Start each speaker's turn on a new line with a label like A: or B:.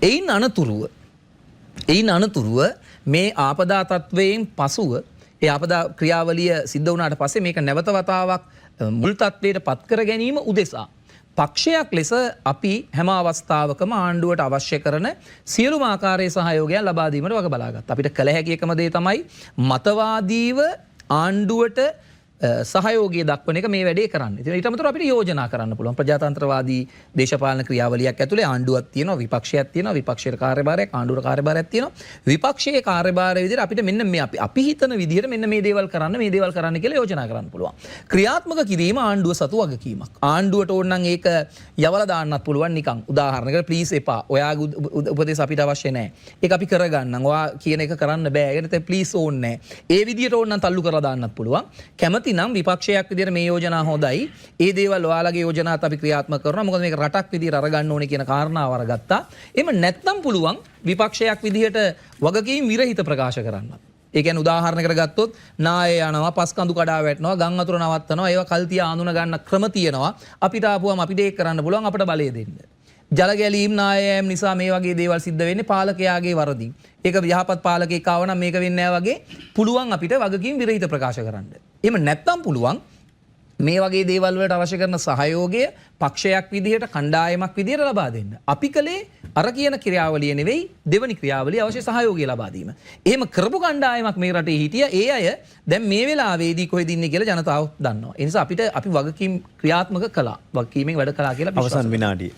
A: එයින් අනතුරුව මේ ආපදා තත්වයෙන් පසුව ඒ ආපදා ක්‍රියාවලිය සිද්ධ වුණාට පස්සේ මේක නැවත වතාවක් මුල් තත්වයට පත් කර ගැනීම උදෙසා පක්ෂයක් ලෙස අපි හැම අවස්ථාවකම ආණ්ඩුවට අවශ්‍ය කරන සියලුම ආකාරයේ සහයෝගයන් ලබා දීමට වග බලාගත්තා. අපිට කළ හැකි එකම දේ තමයි මතවාදීව ආණ්ඩුවට සහයෝගය දක්වන එක මේ වැඩේ කරන්න. ඉතින් ඊට අමතරව අපිට යෝජනා කරන්න පුළුවන්. ප්‍රජාතන්ත්‍රවාදී දේශපාලන ක්‍රියාවලියක් ඇතුලේ ආණ්ඩුවක් තියෙනවා, විපක්ෂයක් තියෙනවා, විපක්ෂයේ කාර්යභාරයක්, ආණ්ඩුවේ කාර්යභාරයක් තියෙනවා. විපක්ෂයේ කාර්යභාරය විදිහට අපිට මෙන්න මේ අපි හිතන විදිහට මෙන්න මේ දේවල් කරන්න කියලා යෝජනා කරන්න පුළුවන්. ක්‍රියාත්මක කිරීම ආණ්ඩුව සතු වගකීමක්. ආණ්ඩුවට ඕන නම් ඒක යවලා දාන්නත් පුළුවන් නිකන්. උදාහරණයකට ප්ලීස් එපා. ඔයාගේ උපදෙස් අපිට අවශ්‍ය නැහැ. ඒක අපි කරගන්නම්. ඔයා කියන එක කරන්න බෑ. ඒක නැත්නම් ප්ලීස් ඕනේ නැහැ. ඒ විදිහට ඕන නම් තල්ලු කරලා දාන්නත් පුළුවන්. කැමති නම් විපක්ෂයක් විදිහට මේ යෝජනා හොඳයි. ඒ දේවල් ඔයාලගේ යෝජනාත් අපි ක්‍රියාත්මක කරනවා. මොකද මේක රටක් විදිහට අරගන්න ඕනේ කියන කාරණාව අරගත්තා. එහෙම නැත්නම් පුළුවන් විපක්ෂයක් විදිහට වගකීම් විරහිත ප්‍රකාශ කරන්න. ඒ කියන්නේ උදාහරණයකට ගත්තොත් නාය යනවා, පස් කඳු කඩා වැටෙනවා, ගම් අතුර නවත්තනවා, ඒවා කල්තිය ආඳුන ගන්න ක්‍රම තියෙනවා. අපිට ආපුවම අපිට ඒක කරන්න පුළුවන්, අපිට බලය දෙන්න. ජල ගැලීම් නායෑම් නිසා මේ වගේ දේවල් සිද්ධ වෙන්නේ පාලකයාගේ වරදින්. ඒක යහපත් පාලකයෙක් ආව නම් මේක වෙන්නේ නැහැ වගේ පුළුවන් අපිට වගකීම් විරහිත ප්‍රකාශ කරන්න. එහෙම නැත්නම් පුළුවන් මේ වගේ දේවල් වලට අවශ්‍ය කරන සහයෝගය පක්ෂයක් විදිහට කණ්ඩායමක් විදිහට ලබා දෙන්න. අපි කලේ අර කියන ක්‍රියාවලිය නෙවෙයි දෙවනි ක්‍රියාවලිය අවශ්‍ය සහයෝගය ලබා දීම. එහෙම කරපු කණ්ඩායමක් මේ රටේ හිටිය ඒ අය දැන් මේ වෙලාවේදී කොහෙද ඉන්නේ කියලා ජනතාව දන්නවා. ඒ නිසා අපි වගකීම් ක්‍රියාත්මක කළා. වගකීමෙන් වැඩ කළා කියලා
B: අවසන් විනාඩිය.